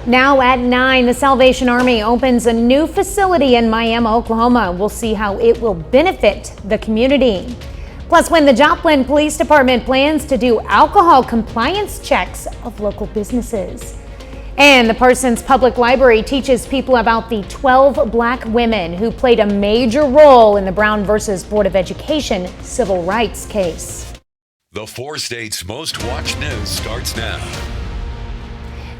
Now at 9, the Salvation Army opens a new facility in Miami, Oklahoma. We'll see how it will benefit the community. Plus, when the Joplin Police Department plans to do alcohol compliance checks of local businesses. And the Parsons Public Library teaches people about the 12 black women who played a major role in the Brown versus Board of Education civil rights case. The 4 states' most watched news starts now.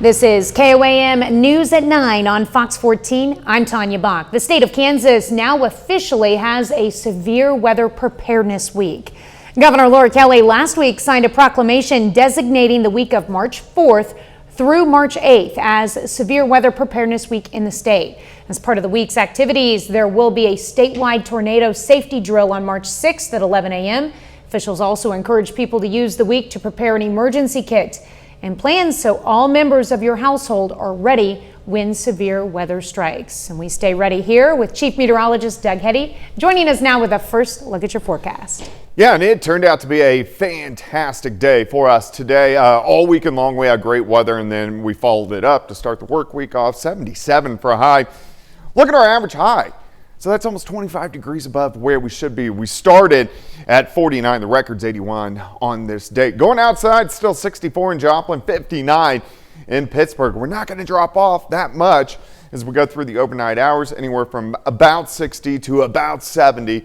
This is KOAM News at 9 on Fox 14. I'm Tanya Bach. The state of Kansas now officially has a severe weather preparedness week. Governor Laura Kelly last week signed a proclamation designating the week of March 4th through March 8th as Severe Weather Preparedness Week in the state. As part of the week's activities, there will be a statewide tornado safety drill on March 6th at 11 a.m. Officials also encourage people to use the week to prepare an emergency kit and plans so all members of your household are ready when severe weather strikes. And we stay ready here with Chief Meteorologist Doug Heddy joining us now with a first look at your forecast. Yeah, and it turned out to be a fantastic day for us today. All weekend long we had great weather, and then we followed it up to start the work week off. 77 for a high. Look at our average high. So that's almost 25 degrees above where we should be. We started at 49, the record's 81 on this date. Going outside, still 64 in Joplin, 59 in Pittsburgh. We're not going to drop off that much as we go through the overnight hours, anywhere from about 60 to about 70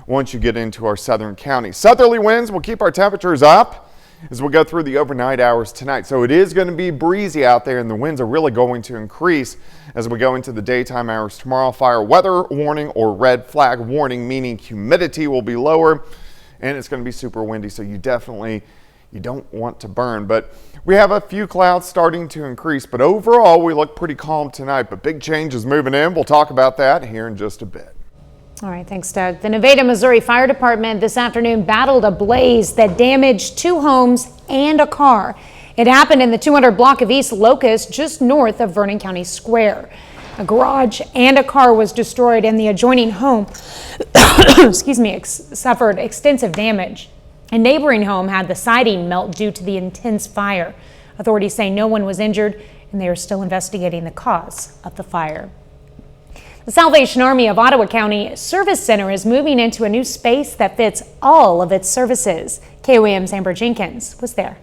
once you get into our southern counties. Southerly winds will keep our temperatures up as we go through the overnight hours tonight. So it is going to be breezy out there, and the winds are really going to increase as we go into the daytime hours tomorrow. Fire weather warning or red flag warning, meaning humidity will be lower and it's going to be super windy. So you don't want to burn, but we have a few clouds starting to increase, but overall we look pretty calm tonight, but big changes moving in. We'll talk about that here in just a bit. All right, thanks, Doug. The Nevada, Missouri Fire Department this afternoon battled a blaze that damaged 2 homes and a car. It happened in the 200 block of East Locust, just north of Vernon County Square. A garage and a car was destroyed, and the adjoining home suffered extensive damage. A neighboring home had the siding melt due to the intense fire. Authorities say no one was injured, and they are still investigating the cause of the fire. The Salvation Army of Ottawa County Service Center is moving into a new space that fits all of its services. KOAM's Amber Jenkins was there.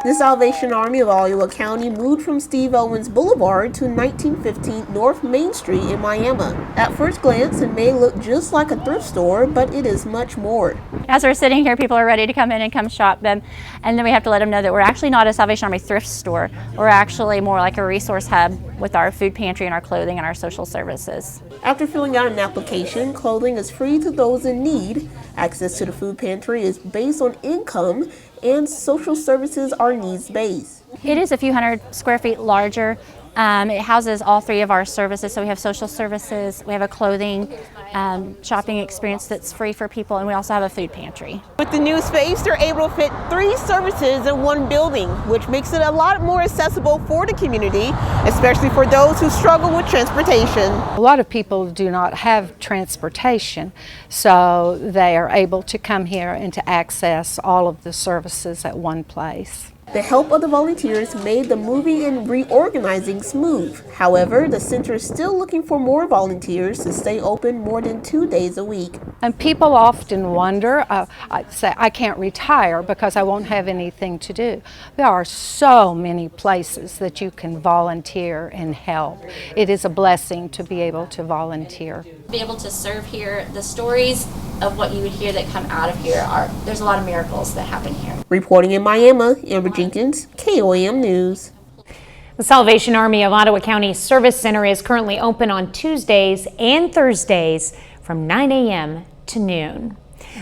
The Salvation Army of Ottawa County moved from Steve Owens Boulevard to 1915 North Main Street in Miami. At first glance, it may look just like a thrift store, but it is much more. As we're sitting here, people are ready to come in and come shop them, and then we have to let them know that we're actually not a Salvation Army thrift store. We're actually more like a resource hub with our food pantry and our clothing and our social services. After filling out an application, clothing is free to those in need. Access to the food pantry is based on income, and social services are needs-based. It is a few hundred square feet larger. It houses all 3 of our services. So we have social services, we have a clothing shopping experience that's free for people, and we also have a food pantry. With the new space, they're able to fit 3 services in one building, which makes it a lot more accessible for the community, especially for those who struggle with transportation. A lot of people do not have transportation, so they are able to come here and to access all of the services at one place. The help of the volunteers made the moving and reorganizing smooth. However, the center is still looking for more volunteers to stay open more than 2 days a week. And people often wonder, I say I can't retire because I won't have anything to do. There are so many places that you can volunteer and help. It is a blessing to be able to volunteer. Be able to serve here, the stories of what you would hear that come out of here there's a lot of miracles that happen here. Reporting in Miami, Amber Jenkins, KOAM News. The Salvation Army of Ottawa County Service Center is currently open on Tuesdays and Thursdays from 9 a.m. to noon.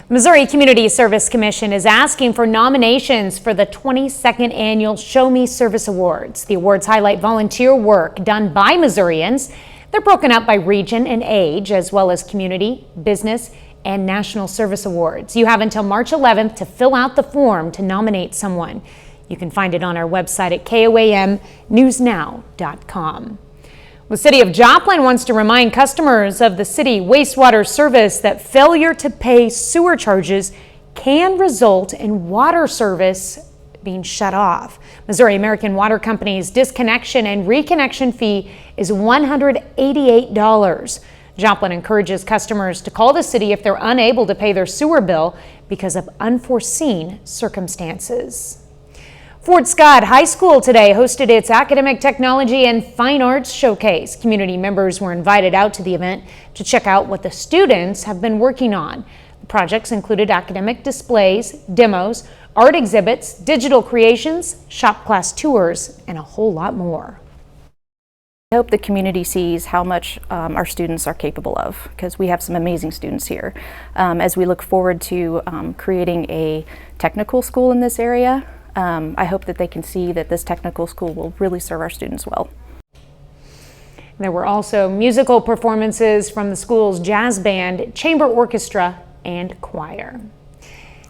The Missouri Community Service Commission is asking for nominations for the 22nd Annual Show Me Service Awards. The awards highlight volunteer work done by Missourians. They're broken up by region and age, as well as community, business, and national service awards. You have until March 11th to fill out the form to nominate someone. You can find it on our website at koamnewsnow.com. The city of Joplin wants to remind customers of the city wastewater service that failure to pay sewer charges can result in water service being shut off. Missouri American Water Company's disconnection and reconnection fee is $188. Joplin encourages customers to call the city if they're unable to pay their sewer bill because of unforeseen circumstances. Fort Scott High School today hosted its Academic Technology and Fine Arts Showcase. Community members were invited out to the event to check out what the students have been working on. The projects included academic displays, demos, art exhibits, digital creations, shop class tours, and a whole lot more. I hope the community sees how much our students are capable of, because we have some amazing students here. As we look forward to creating a technical school in this area, I hope that they can see that this technical school will really serve our students well. There were also musical performances from the school's jazz band, chamber orchestra, and choir.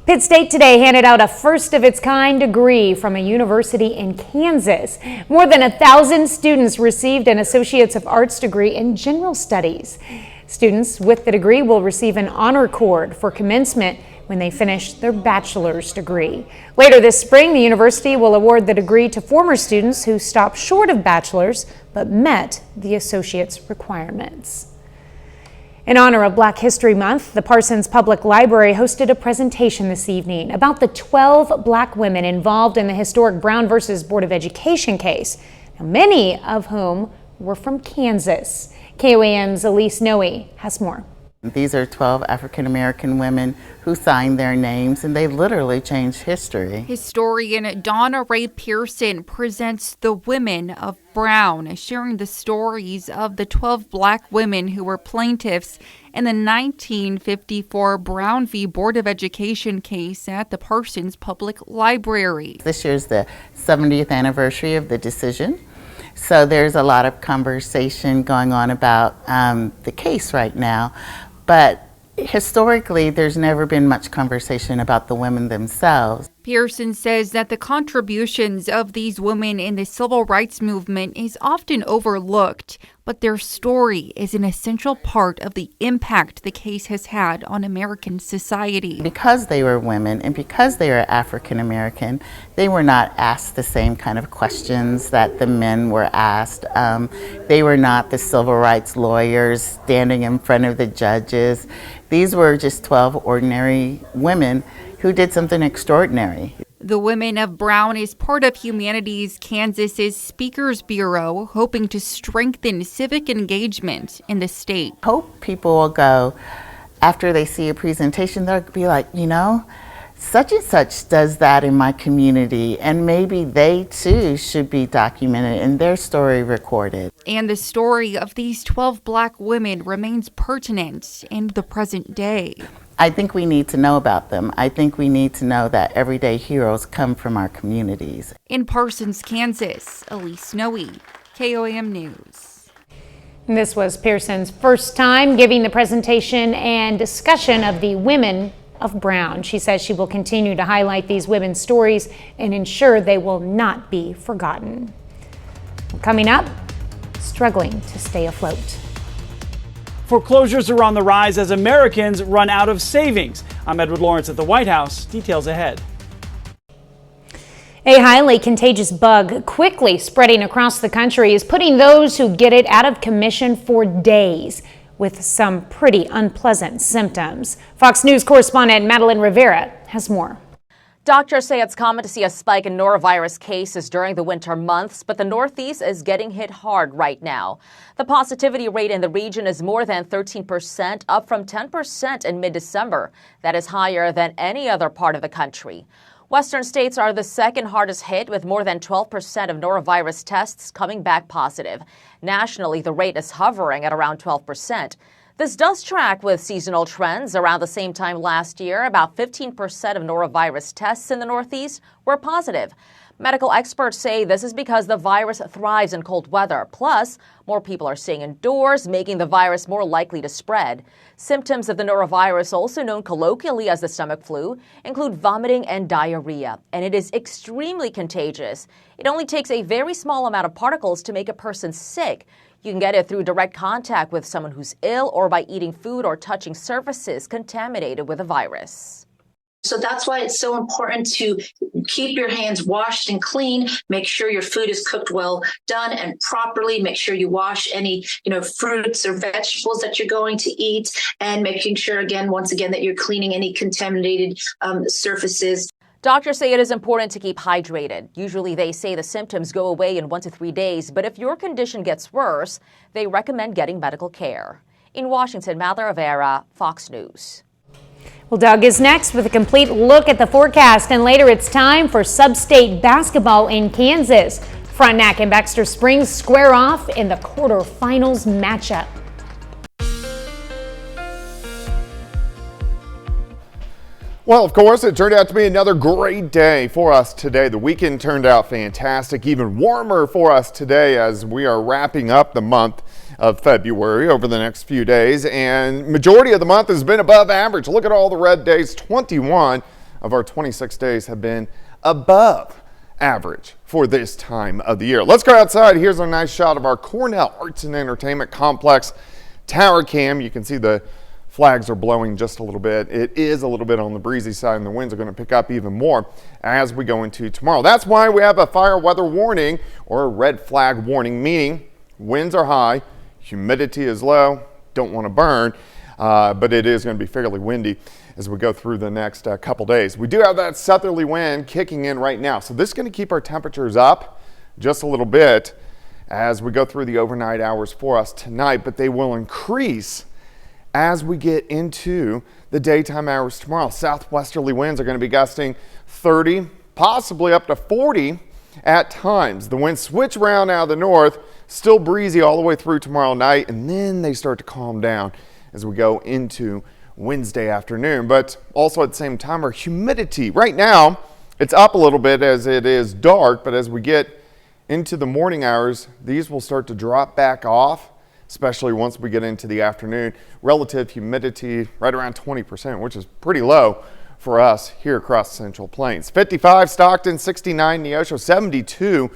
Pitt State today handed out a first-of-its-kind degree from a university in Kansas. More than 1,000 students received an Associates of Arts degree in General Studies. Students with the degree will receive an honor cord for commencement when they finish their bachelor's degree. Later this spring, the university will award the degree to former students who stopped short of bachelor's but met the associate's requirements. In honor of Black History Month, the Parsons Public Library hosted a presentation this evening about the 12 black women involved in the historic Brown versus Board of Education case, now, many of whom were from Kansas. KOAM's Elise Noe has more. These are 12 African-American women who signed their names, and they literally changed history. Historian Donna Ray Pearson presents The Women of Brown, sharing the stories of the 12 black women who were plaintiffs in the 1954 Brown v. Board of Education case at the Parsons Public Library. This year's the 70th anniversary of the decision. So there's a lot of conversation going on about the case right now. But historically, there's never been much conversation about the women themselves. Pearson says that the contributions of these women in the civil rights movement is often overlooked, but their story is an essential part of the impact the case has had on American society. Because they were women and because they were African American, they were not asked the same kind of questions that the men were asked. They were not the civil rights lawyers standing in front of the judges. These were just 12 ordinary women who did something extraordinary. The Women of Brown is part of Humanities Kansas's Speakers Bureau, hoping to strengthen civic engagement in the state. Hope people will go, after they see a presentation, they'll be like, you know, such and such does that in my community, and maybe they too should be documented and their story recorded. And the story of these 12 black women remains pertinent in the present day. I think we need to know about them. I think we need to know that everyday heroes come from our communities. In Parsons, Kansas, Elise Noe, KOAM News. This was Pearson's first time giving the presentation and discussion of the Women of Brown. She says she will continue to highlight these women's stories and ensure they will not be forgotten. Coming up, struggling to stay afloat. Foreclosures are on the rise as Americans run out of savings. I'm Edward Lawrence at the White House. Details ahead. A highly contagious bug quickly spreading across the country is putting those who get it out of commission for days, with some pretty unpleasant symptoms. Fox News correspondent Madeline Rivera has more. Doctors say it's common to see a spike in norovirus cases during the winter months, but the Northeast is getting hit hard right now. The positivity rate in the region is more than 13%, up from 10% in mid-December. That is higher than any other part of the country. Western states are the second hardest hit, with more than 12% of norovirus tests coming back positive. Nationally, the rate is hovering at around 12%. This does track with seasonal trends. Around the same time last year, about 15% of norovirus tests in the Northeast were positive. Medical experts say this is because the virus thrives in cold weather. Plus, more people are staying indoors, making the virus more likely to spread. Symptoms of the norovirus, also known colloquially as the stomach flu, include vomiting and diarrhea, and it is extremely contagious. It only takes a very small amount of particles to make a person sick. You can get it through direct contact with someone who's ill or by eating food or touching surfaces contaminated with a virus. So that's why it's so important to keep your hands washed and clean. Make sure your food is cooked well done and properly. Make sure you wash any, fruits or vegetables that you're going to eat, and making sure, once again, that you're cleaning any contaminated surfaces. Doctors say it is important to keep hydrated. Usually they say the symptoms go away in 1 to 3 days, but if your condition gets worse, they recommend getting medical care. In Washington, Mallory Rivera, Fox News. Well, Doug is next with a complete look at the forecast, and later it's time for sub-state basketball in Kansas. Frontenac and Baxter Springs square off in the quarterfinals matchup. Well, of course, it turned out to be another great day for us today. The weekend turned out fantastic, even warmer for us today as we are wrapping up the month of February over the next few days, and majority of the month has been above average. Look at all the red days. 21 of our 26 days have been above average for this time of the year. Let's go outside. Here's a nice shot of our Cornell Arts and Entertainment Complex tower cam. You can see the flags are blowing just a little bit. It is a little bit on the breezy side, and the winds are going to pick up even more as we go into tomorrow. That's why we have a fire weather warning, or a red flag warning, meaning winds are high, humidity is low, don't want to burn, but it is going to be fairly windy as we go through the next couple days. We do have that southerly wind kicking in right now, so this is going to keep our temperatures up just a little bit as we go through the overnight hours for us tonight, but they will increase as we get into the daytime hours tomorrow. Southwesterly winds are going to be gusting 30, possibly up to 40 at times. The winds switch around out of the north, still breezy all the way through tomorrow night, and then they start to calm down as we go into Wednesday afternoon. But also at the same time, our humidity right now, it's up a little bit as it is dark, but as we get into the morning hours, these will start to drop back off, especially once we get into the afternoon. Relative humidity right around 20%, which is pretty low for us here across the Central Plains. 55 Stockton, 69 Neosho, 72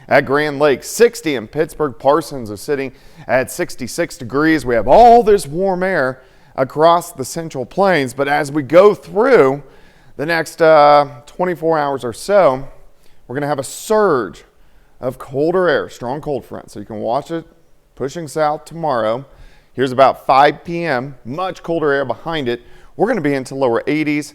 at Grand Lake, 60 in Pittsburgh. Parsons is sitting at 66 degrees. We have all this warm air across the Central Plains, but as we go through the next 24 hours or so, we're going to have a surge of colder air, strong cold front. So you can watch it pushing south tomorrow. Here's about 5 p.m., much colder air behind it. We're going to be into lower 80s.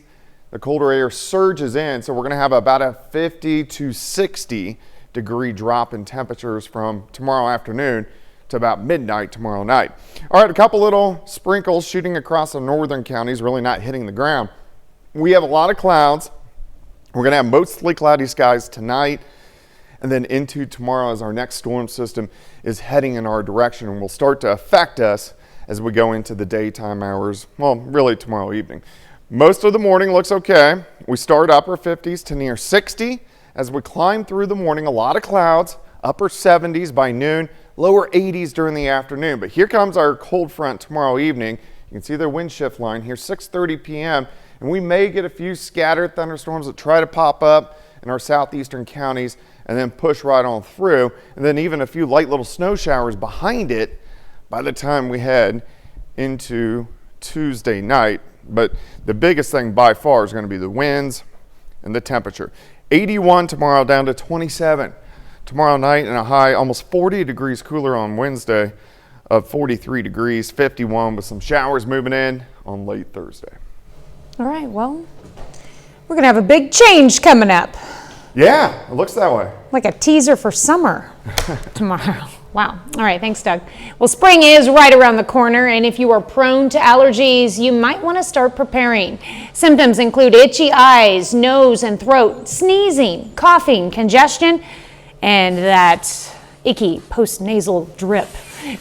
The colder air surges in, so we're going to have about a 50 to 60 degree drop in temperatures from tomorrow afternoon to about midnight tomorrow night. All right, a couple little sprinkles shooting across the northern counties, really not hitting the ground. We have a lot of clouds. We're going to have mostly cloudy skies tonight, and then into tomorrow as our next storm system is heading in our direction and will start to affect us as we go into the daytime hours, well, really tomorrow evening. Most of the morning looks okay. We start upper 50s to near 60 as we climb through the morning. A lot of clouds, upper 70s by noon, lower 80s during the afternoon. But here comes our cold front tomorrow evening. You can see their wind shift line here, 6:30 p.m. And we may get a few scattered thunderstorms that try to pop up in our southeastern counties and then push right on through. And then even a few light little snow showers behind it by the time we head into Tuesday night. But the biggest thing by far is going to be the winds and the temperature. 81 tomorrow, down to 27 tomorrow night, and a high almost 40 degrees cooler on Wednesday of 43 degrees, 51 with some showers moving in on late Thursday. All right, well, we're going to have a big change coming up. Yeah, it looks that way. Like a teaser for summer tomorrow. Wow. All right. Thanks, Doug. Well, spring is right around the corner, and if you are prone to allergies, you might want to start preparing. Symptoms include itchy eyes, nose and throat, sneezing, coughing, congestion, and that icky post-nasal drip.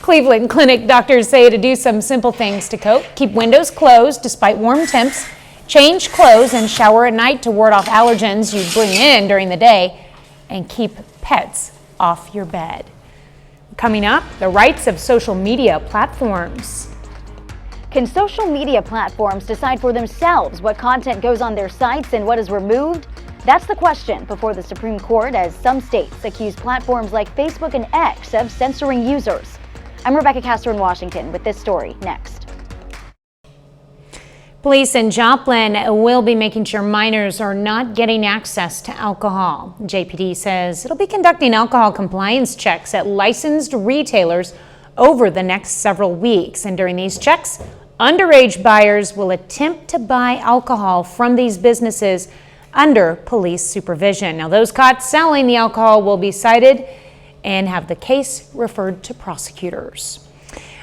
Cleveland Clinic doctors say to do some simple things to cope. Keep windows closed despite warm temps, change clothes and shower at night to ward off allergens you bring in during the day, and keep pets off your bed. Coming up, the rights of social media platforms. Can social media platforms decide for themselves what content goes on their sites and what is removed? That's the question before the Supreme Court, as some states accuse platforms like Facebook and X of censoring users. I'm Rebecca Castro in Washington with this story next. Police in Joplin will be making sure minors are not getting access to alcohol. JPD says it'll be conducting alcohol compliance checks at licensed retailers over the next several weeks. And during these checks, underage buyers will attempt to buy alcohol from these businesses under police supervision. Now, those caught selling the alcohol will be cited and have the case referred to prosecutors.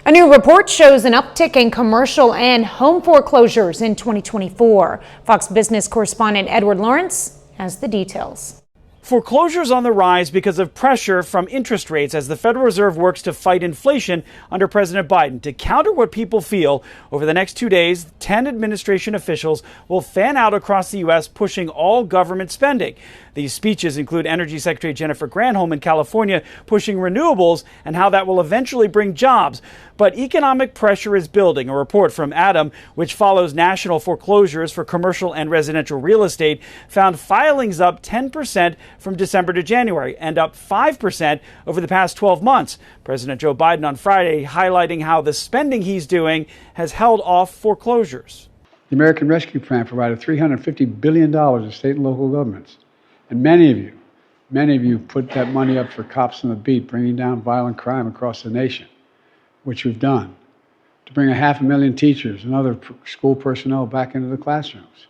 A new report shows an uptick in commercial and home foreclosures in 2024. Fox Business correspondent Edward Lawrence has the details. Foreclosures on the rise because of pressure from interest rates as the Federal Reserve works to fight inflation under President Biden. To counter what people feel, over the next 2 days, 10 administration officials will fan out across the U.S., pushing all government spending. These speeches include Energy Secretary Jennifer Granholm in California pushing renewables and how that will eventually bring jobs. But economic pressure is building. A report from Adam, which follows national foreclosures for commercial and residential real estate, found filings up 10% from December to January and up 5% over the past 12 months. President Joe Biden on Friday highlighting how the spending he's doing has held off foreclosures. The American Rescue Plan provided $350 billion to state and local governments. And many of you put that money up for cops on the beat, bringing down violent crime across the nation, which we've done, to bring 500,000 teachers and other school personnel back into the classrooms,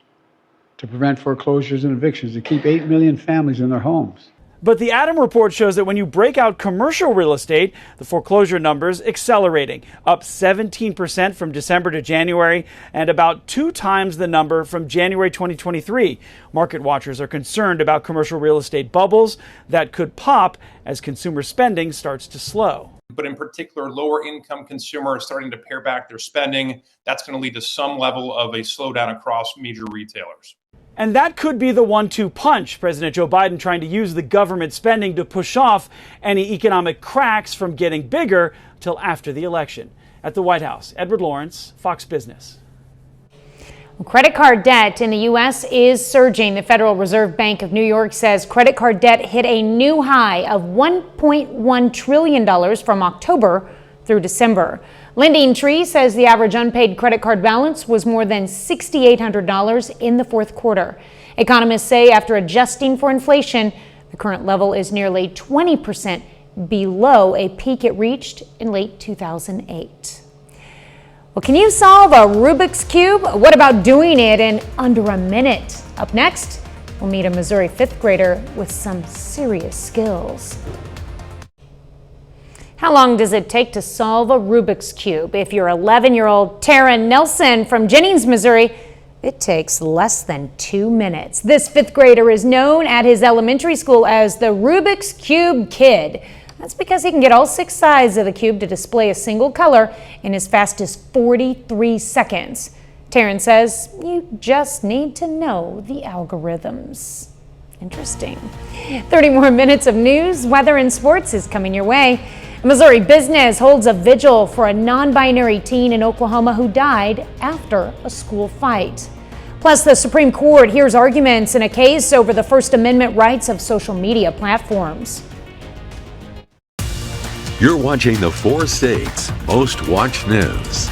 to prevent foreclosures and evictions, to keep 8 million families in their homes. But the Adam report shows that when you break out commercial real estate, the foreclosure numbers accelerating, up 17% from December to January and about 2 times the number from January 2023. Market watchers are concerned about commercial real estate bubbles that could pop as consumer spending starts to slow. But in particular, lower income consumers starting to pare back their spending. That's going to lead to some level of a slowdown across major retailers. And that could be the 1-2 punch. President Joe Biden trying to use the government spending to push off any economic cracks from getting bigger till after the election. At the White House, Edward Lawrence, Fox Business. Credit card debt in the U.S. is surging. The Federal Reserve Bank of New York says credit card debt hit a new high of $1.1 trillion from October through December. Lending Tree says the average unpaid credit card balance was more than $6,800 in the fourth quarter. Economists say after adjusting for inflation, the current level is nearly 20% below a peak it reached in late 2008. Well, can you solve a Rubik's Cube? What about doing it in under a minute? Up next, we'll meet a Missouri 5th grader with some serious skills. How long does it take to solve a Rubik's Cube? If you're 11-year-old Tara Nelson from Jennings, Missouri, it takes less than 2 minutes. This 5th grader is known at his elementary school as the Rubik's Cube Kid. That's because he can get all 6 sides of the cube to display a single color in as fast as 43 seconds. Taryn says you just need to know the algorithms. Interesting. 30 more minutes of news, weather, and sports is coming your way. Missouri Business holds a vigil for a non-binary teen in Oklahoma who died after a school fight. Plus, the Supreme Court hears arguments in a case over the First Amendment rights of social media platforms. You're watching the 4 states' most watched news.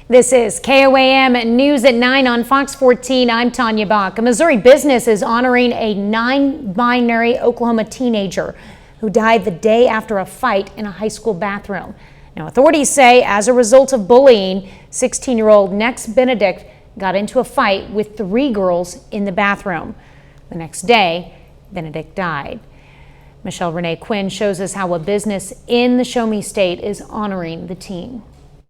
This is KOAM News at 9 on Fox 14. I'm Tanya Bach. A Missouri Business is honoring a non-binary Oklahoma teenager who died the day after a fight in a high school bathroom. Now, authorities say as a result of bullying, 16-year-old Nex Benedict got into a fight with 3 girls in the bathroom. The next day, Benedict died. Michelle Renee Quinn shows us how a business in the Show Me State is honoring the teen.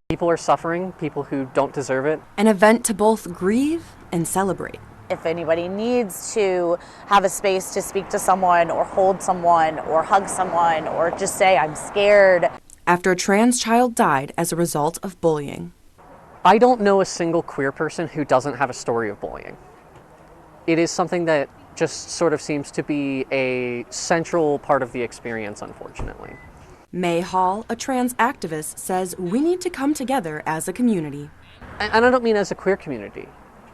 People are suffering, people who don't deserve it. An event to both grieve and celebrate. If anybody needs to have a space to speak to someone or hold someone or hug someone or just say, I'm scared. After a trans child died as a result of bullying. I don't know a single queer person who doesn't have a story of bullying. It is something that just sort of seems to be a central part of the experience, unfortunately. May Hall, a trans activist, says we need to come together as a community. And I don't mean as a queer community.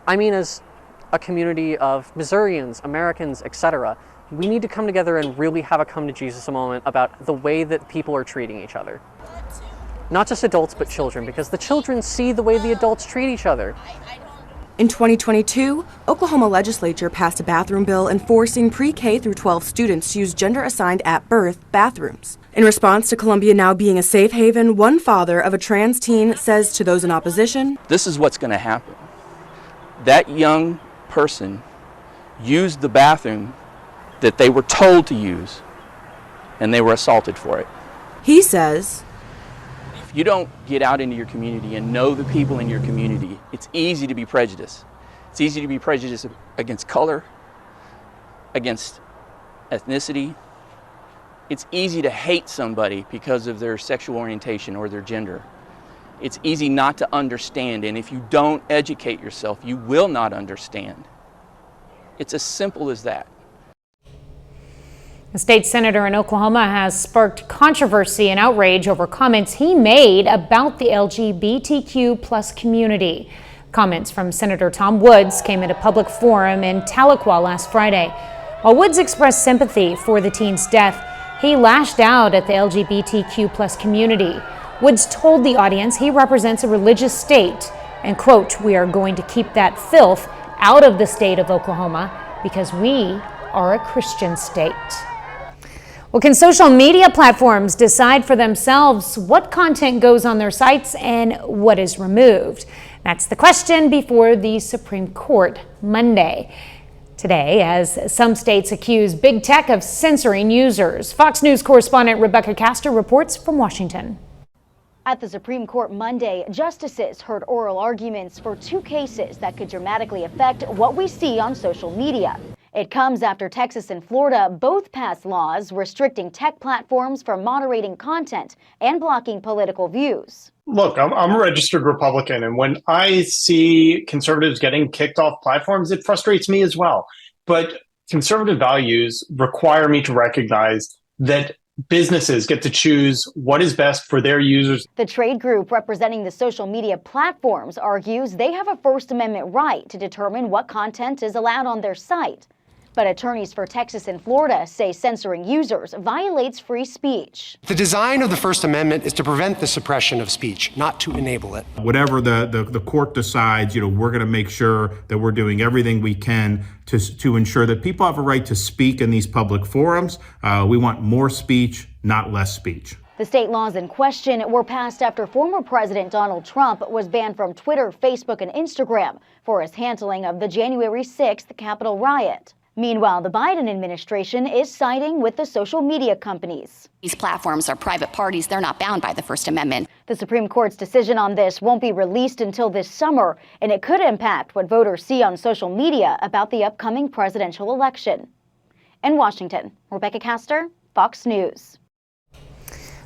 I mean as a community of Missourians, Americans, etc. We need to come together and really have a come to Jesus moment about the way that people are treating each other. Not just adults, but children, because the children see the way the adults treat each other. In 2022, Oklahoma legislature passed a bathroom bill enforcing pre-K through 12 students to use gender-assigned at-birth bathrooms. In response to Columbia now being a safe haven, one father of a trans teen says to those in opposition, "This is what's going to happen. That young person used the bathroom that they were told to use, and they were assaulted for it." He says, if you don't get out into your community and know the people in your community, it's easy to be prejudiced. It's easy to be prejudiced against color, against ethnicity. It's easy to hate somebody because of their sexual orientation or their gender. It's easy not to understand, and if you don't educate yourself, you will not understand. It's as simple as that. A state senator in Oklahoma has sparked controversy and outrage over comments he made about the LGBTQ+ community. Comments from Senator Tom Woods came at a public forum in Tahlequah last Friday. While Woods expressed sympathy for the teen's death, he lashed out at the LGBTQ+ community. Woods told the audience he represents a religious state and, quote, "We are going to keep that filth out of the state of Oklahoma because we are a Christian state." Well, can social media platforms decide for themselves what content goes on their sites and what is removed? That's the question before the Supreme Court Monday. Today, as some states accuse big tech of censoring users. Fox News correspondent Rebecca Castor reports from Washington. At the Supreme Court Monday, justices heard oral arguments for two cases that could dramatically affect what we see on social media. It comes after Texas and Florida both passed laws restricting tech platforms from moderating content and blocking political views. Look, I'm a registered Republican, and when I see conservatives getting kicked off platforms, it frustrates me as well. But conservative values require me to recognize that businesses get to choose what is best for their users. The trade group representing the social media platforms argues they have a First Amendment right to determine what content is allowed on their site. But attorneys for Texas and Florida say censoring users violates free speech. The design of the First Amendment is to prevent the suppression of speech, not to enable it. Whatever the court decides, we're going to make sure that we're doing everything we can to ensure that people have a right to speak in these public forums. We want more speech, not less speech. The state laws in question were passed after former President Donald Trump was banned from Twitter, Facebook, and Instagram for his handling of the January 6th Capitol riot. Meanwhile, the Biden administration is siding with the social media companies. These platforms are private parties. They're not bound by the First Amendment. The Supreme Court's decision on this won't be released until this summer, and it could impact what voters see on social media about the upcoming presidential election. In Washington, Rebecca Castor, Fox News.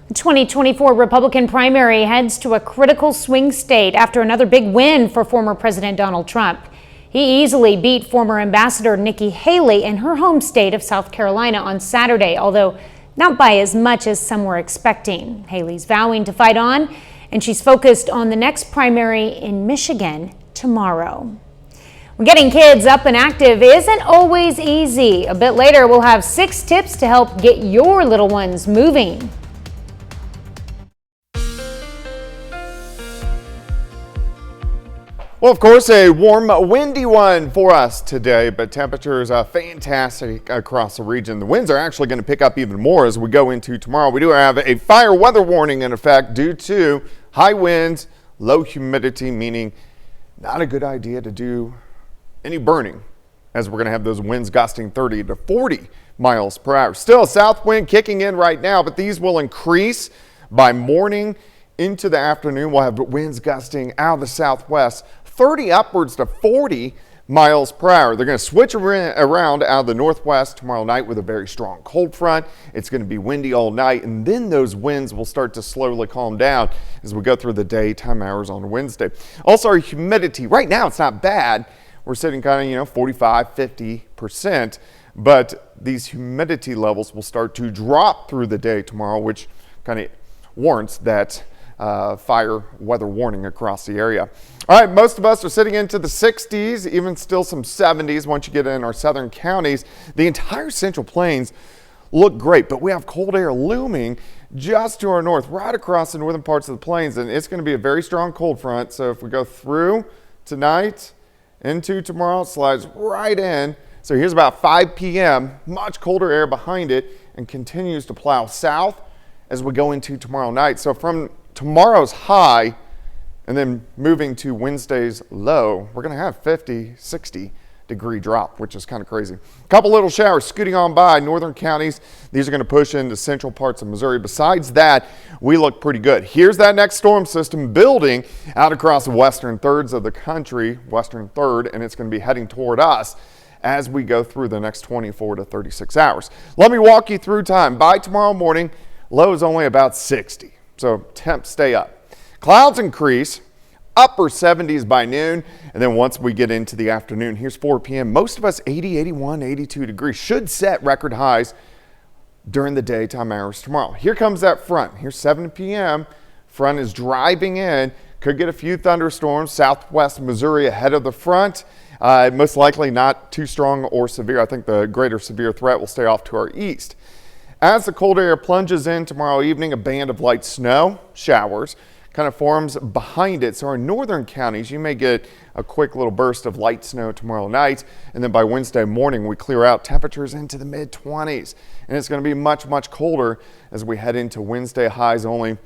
The 2024 Republican primary heads to a critical swing state after another big win for former President Donald Trump. He easily beat former Ambassador Nikki Haley in her home state of South Carolina on Saturday, although not by as much as some were expecting. Haley's vowing to fight on, and she's focused on the next primary in Michigan tomorrow. Getting kids up and active isn't always easy. A bit later, we'll have 6 tips to help get your little ones moving. Well, of course, a warm, windy one for us today, but temperatures are fantastic across the region. The winds are actually going to pick up even more as we go into tomorrow. We do have a fire weather warning in effect due to high winds, low humidity, meaning not a good idea to do any burning, as we're going to have those winds gusting 30 to 40 miles per hour. Still a south wind kicking in right now, but these will increase by morning into the afternoon. We'll have winds gusting out of the southwest 30 upwards to 40 miles per hour. They're going to switch around out of the northwest tomorrow night with a very strong cold front. It's going to be windy all night, and then those winds will start to slowly calm down as we go through the daytime hours on Wednesday. Also, our humidity right now, it's not bad. We're sitting kind of 45-50%, but these humidity levels will start to drop through the day tomorrow, which kind of warrants that fire weather warning across the area. All right, most of us are sitting into the 60s, even still some 70s once you get in our southern counties. The entire Central Plains look great, but we have cold air looming just to our north, right across the northern parts of the plains, and it's going to be a very strong cold front. So if we go through tonight into tomorrow, slides right in. So here's about 5 p.m., much colder air behind it, and continues to plow south as we go into tomorrow night. So from tomorrow's high and then moving to Wednesday's low, we're going to have 50, 60 degree drop, which is kind of crazy. A couple little showers scooting on by northern counties. These are going to push into central parts of Missouri. Besides that, we look pretty good. Here's that next storm system building out across the western thirds of the country, western third, and it's going to be heading toward us as we go through the next 24 to 36 hours. Let me walk you through time. By tomorrow morning, low is only about 60, so temps stay up. Clouds increase, upper 70s by noon, and then once we get into the afternoon, here's 4 p.m. Most of us 80, 81, 82 degrees, should set record highs during the daytime hours tomorrow. Here comes that front. Here's 7 p.m. Front is driving in. Could get a few thunderstorms. Southwest Missouri ahead of the front. Most likely not too strong or severe. I think the greater severe threat will stay off to our east. As the cold air plunges in tomorrow evening, a band of light snow showers kind of forms behind it. So our northern counties, you may get a quick little burst of light snow tomorrow night. And then by Wednesday morning, we clear out temperatures into the mid-20s. And it's going to be much, much colder as we head into Wednesday, highs only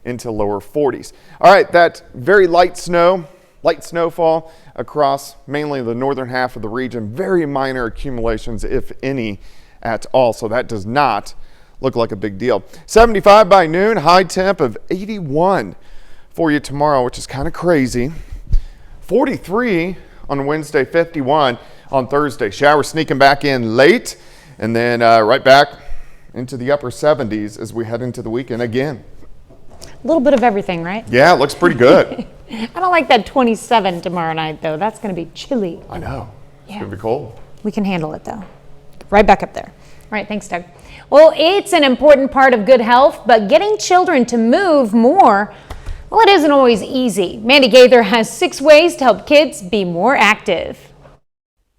into lower 40s. All right, that very light snowfall across mainly the northern half of the region. Very minor accumulations, if any, at all. So that does not look like a big deal. 75 by noon, high temp of 81 for you tomorrow, which is kind of crazy. 43 on Wednesday, 51 on Thursday. Showers sneaking back in late, and then right back into the upper 70s as we head into the weekend again. A little bit of everything, right? Yeah, it looks pretty good. I don't like that 27 tomorrow night, though. That's going to be chilly. I know. It's Yeah. going to be cold. We can handle it, though. Right back up there. All right, thanks, Doug. Well, it's an important part of good health, but getting children to move more, well, it isn't always easy. Mandy Gaither has 6 ways to help kids be more active.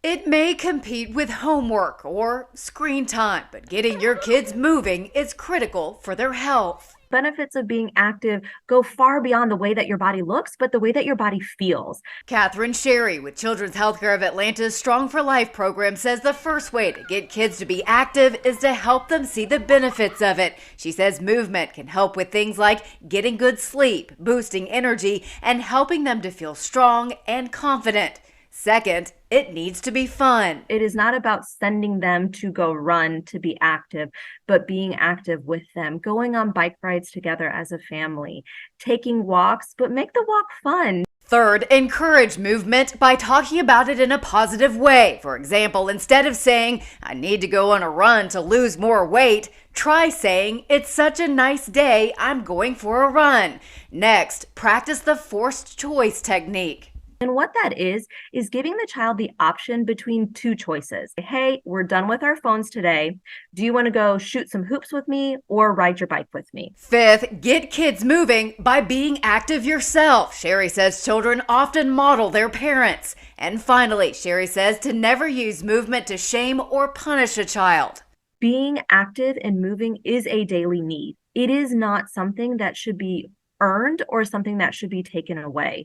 It may compete with homework or screen time, but getting your kids moving is critical for their health. Benefits of being active go far beyond the way that your body looks, but the way that your body feels. Catherine Sherry with Children's Healthcare of Atlanta's Strong for Life program says the first way to get kids to be active is to help them see the benefits of it. She says movement can help with things like getting good sleep, boosting energy, and helping them to feel strong and confident. Second, it needs to be fun. It is not about sending them to go run to be active, but being active with them, going on bike rides together as a family, taking walks, but make the walk fun. Third, encourage movement by talking about it in a positive way. For example, instead of saying, I need to go on a run to lose more weight, try saying, it's such a nice day, I'm going for a run. Next, practice the forced choice technique. And what that is giving the child the option between 2 choices. Hey, we're done with our phones today. Do you want to go shoot some hoops with me or ride your bike with me? Fifth, get kids moving by being active yourself. Sherry says children often model their parents. And finally, Sherry says to never use movement to shame or punish a child. Being active and moving is a daily need. It is not something that should be earned or something that should be taken away.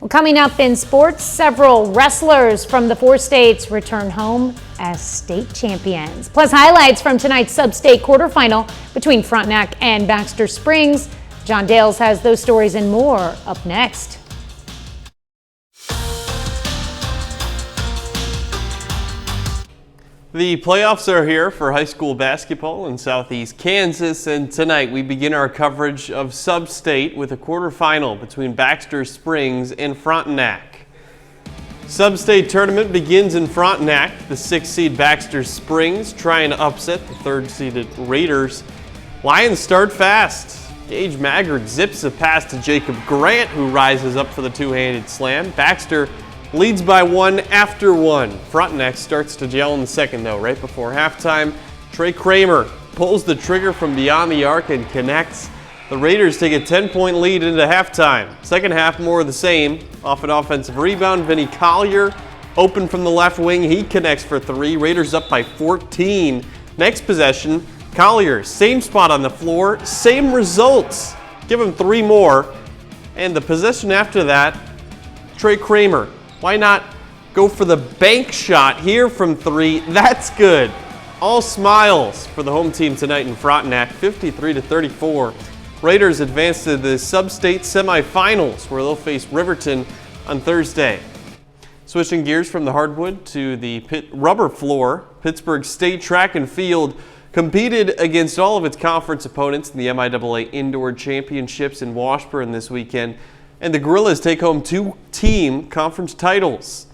Well, coming up in sports, several wrestlers from the 4 states return home as state champions. Plus highlights from tonight's sub-state quarterfinal between Frontenac and Baxter Springs. John Dales has those stories and more up next. The playoffs are here for high school basketball in southeast Kansas, and tonight we begin our coverage of Sub-State with a quarterfinal between Baxter Springs and Frontenac. Sub-State tournament begins in Frontenac. The 6th seed Baxter Springs trying to upset the 3rd seeded Raiders. Lions start fast. Gage Maggard zips a pass to Jacob Grant, who rises up for the two-handed slam. Baxter leads by 1 after 1. Frontenac starts to gel in the second, though. Right before halftime, Trey Kramer pulls the trigger from beyond the arc and connects. The Raiders take a 10-point lead into halftime. Second half, more of the same. Off an offensive rebound, Vinny Collier open from the left wing. He connects for 3. Raiders up by 14. Next possession, Collier, same spot on the floor, same results. Give him 3 more. And the possession after that, Trey Kramer. Why not go for the bank shot here from 3? That's good. All smiles for the home team tonight in Frontenac, 53-34. Raiders advance to the sub-state semifinals where they'll face Riverton on Thursday. Switching gears from the hardwood to the rubber floor, Pittsburgh State Track and Field competed against all of its conference opponents in the MIAA Indoor Championships in Washburn this weekend, and the Gorillas take home 2 team conference titles.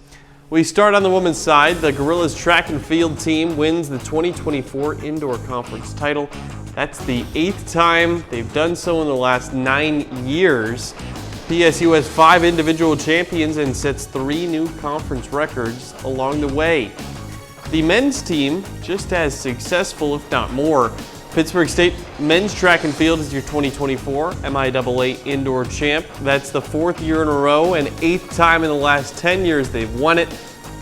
We start on the women's side. The Gorillas track and field team wins the 2024 Indoor Conference title. That's the 8th time they've done so in the last 9 years. PSU has 5 individual champions and sets 3 new conference records along the way. The men's team just as successful, if not more. Pittsburgh State men's track and field is your 2024 MIAA Indoor Champ. That's the 4th year in a row and 8th time in the last 10 years they've won it.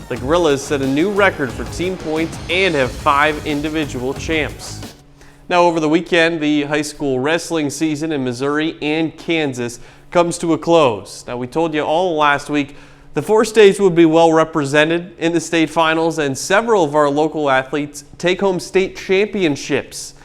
The Gorillas set a new record for team points and have 5 individual champs. Now over the weekend, the high school wrestling season in Missouri and Kansas comes to a close. Now we told you all last week the 4 states would be well represented in the state finals, and several of our local athletes take home state championships.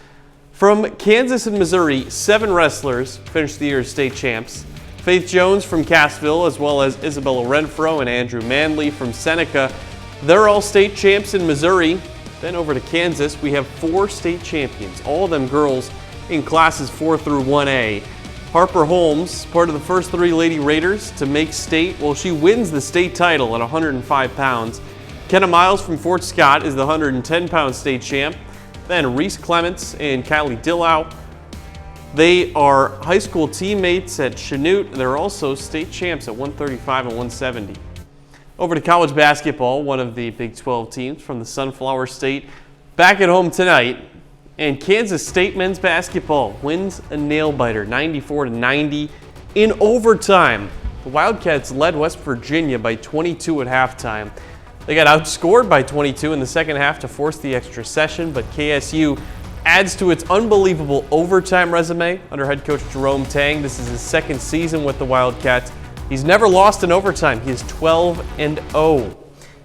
From Kansas and Missouri, 7 wrestlers finished the year as state champs. Faith Jones from Cassville, as well as Isabella Renfro and Andrew Manley from Seneca, they're all state champs in Missouri. Then over to Kansas, we have 4 state champions, all of them girls in classes 4 through 1A. Harper Holmes, part of the first 3 Lady Raiders to make state. Well, she wins the state title at 105 pounds. Kenna Miles from Fort Scott is the 110-pound state champ. Then Reese Clements and Kylie Dillow. They are high school teammates at Chanute. They're also state champs at 135 and 170. Over to college basketball, one of the Big 12 teams from the Sunflower State back at home tonight. And Kansas State men's basketball wins a nail-biter, 94-90 in overtime. The Wildcats led West Virginia by 22 at halftime. They got outscored by 22 in the second half to force the extra session, but KSU adds to its unbelievable overtime resume under head coach Jerome Tang. This is his 2nd season with the Wildcats. He's never lost in overtime. He is 12-0.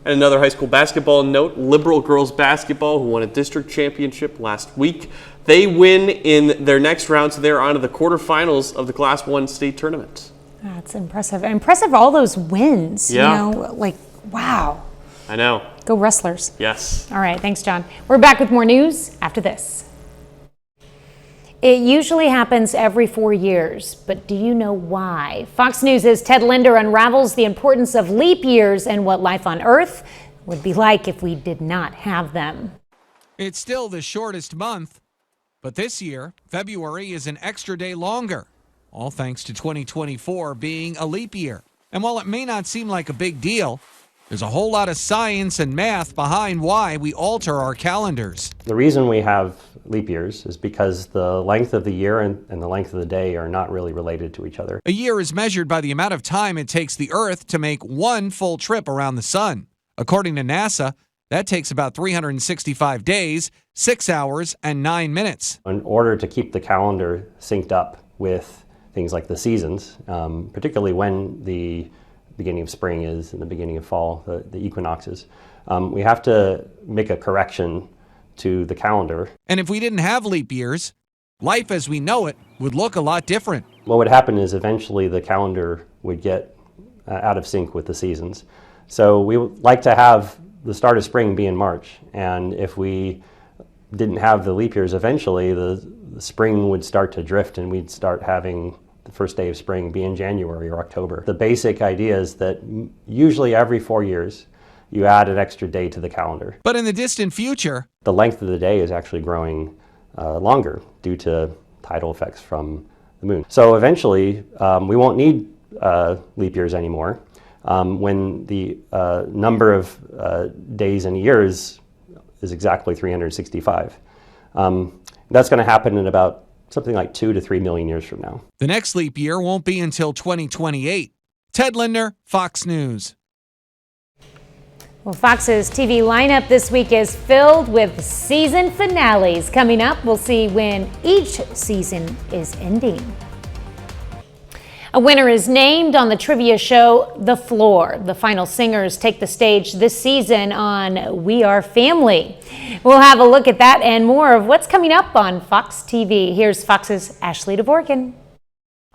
And another high school basketball note, Liberal girls basketball, who won a district championship last week. They win in their next round, so they're on to the quarterfinals of the Class 1 state tournament. That's impressive. Impressive, all those wins. Yeah. You know, like, wow. I know. Go Wrestlers. Yes. All right, thanks, John. We're back with more news after this. It usually happens every 4 years, but do you know why? Fox News' Ted Linder unravels the importance of leap years and what life on Earth would be like if we did not have them. It's still the shortest month, but this year, February is an extra day longer, all thanks to 2024 being a leap year. And while it may not seem like a big deal, there's a whole lot of science and math behind why we alter our calendars. The reason we have leap years is because the length of the year and the length of the day are not really related to each other. A year is measured by the amount of time it takes the Earth to make one full trip around the sun. According to NASA, that takes about 365 days, 6 hours, and 9 minutes. In order to keep the calendar synced up with things like the seasons, particularly when the beginning of spring is and the beginning of fall, the equinoxes, we have to make a correction to the calendar. And if we didn't have leap years, life as we know it would look a lot different. What would happen is eventually the calendar would get out of sync with the seasons. So we would like to have the start of spring be in March, and if we didn't have the leap years, eventually the spring would start to drift and we'd start having the first day of spring be in January or October. The basic idea is that usually every 4 years you add an extra day to the calendar. But in the distant future, the length of the day is actually growing longer due to tidal effects from the moon. So eventually we won't need leap years anymore when the number of days in years is exactly 365. That's going to happen in about something like 2 to 3 million years from now. The next leap year won't be until 2028. Ted Linder, Fox News. Well, Fox's TV lineup this week is filled with season finales. Coming up, we'll see when each season is ending. A winner is named on the trivia show The Floor. The final singers take the stage this season on We Are Family. We'll have a look at that and more of what's coming up on Fox TV. Here's Fox's Ashley Dvorkin.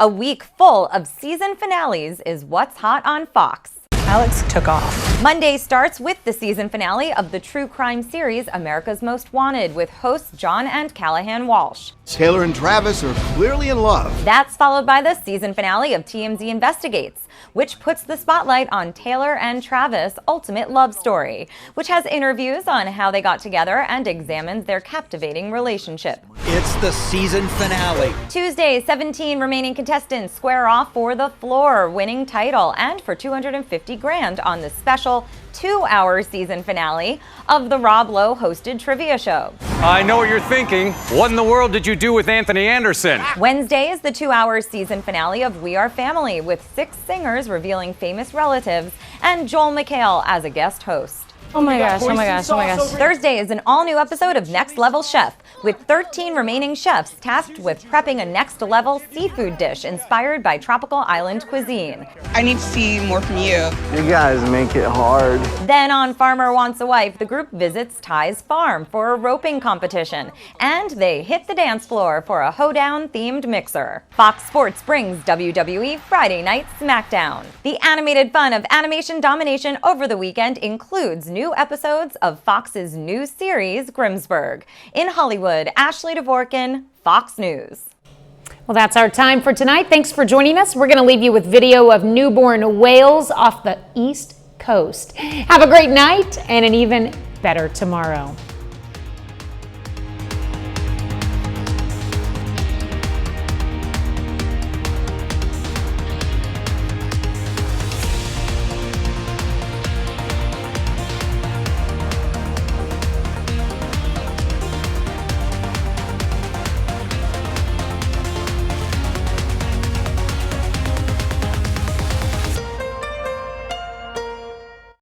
A week full of season finales is what's hot on Fox. Alex took off. Monday starts with the season finale of the true crime series America's Most Wanted with hosts John and Callahan Walsh. Taylor and Travis are clearly in love. That's followed by the season finale of TMZ Investigates, which puts the spotlight on Taylor and Travis' ultimate love story, which has interviews on how they got together and examines their captivating relationship. It's the season finale. Tuesday, 17 remaining contestants square off for The Floor, winning title and for $250 grand on the special 2-hour season finale of the Rob Lowe hosted trivia show. I know what you're thinking. What in the world did you do with Anthony Anderson? Wednesday is the 2-hour season finale of We Are Family, with 6 singers revealing famous relatives and Joel McHale as a guest host. Oh my gosh, oh my gosh, oh my gosh. Thursday is an all-new episode of Next Level Chef, with 13 remaining chefs tasked with prepping a next-level seafood dish inspired by tropical island cuisine. I need to see more from you. You guys make it hard. Then on Farmer Wants a Wife, the group visits Ty's farm for a roping competition, and they hit the dance floor for a hoedown-themed mixer. Fox Sports brings WWE Friday Night SmackDown. The animated fun of animation domination over the weekend includes new episodes of Fox's new series, Grimsburg. In Hollywood, Ashley Dvorkin, Fox News. Well, that's our time for tonight. Thanks for joining us. We're going to leave you with video of newborn whales off the East Coast. Have a great night and an even better tomorrow.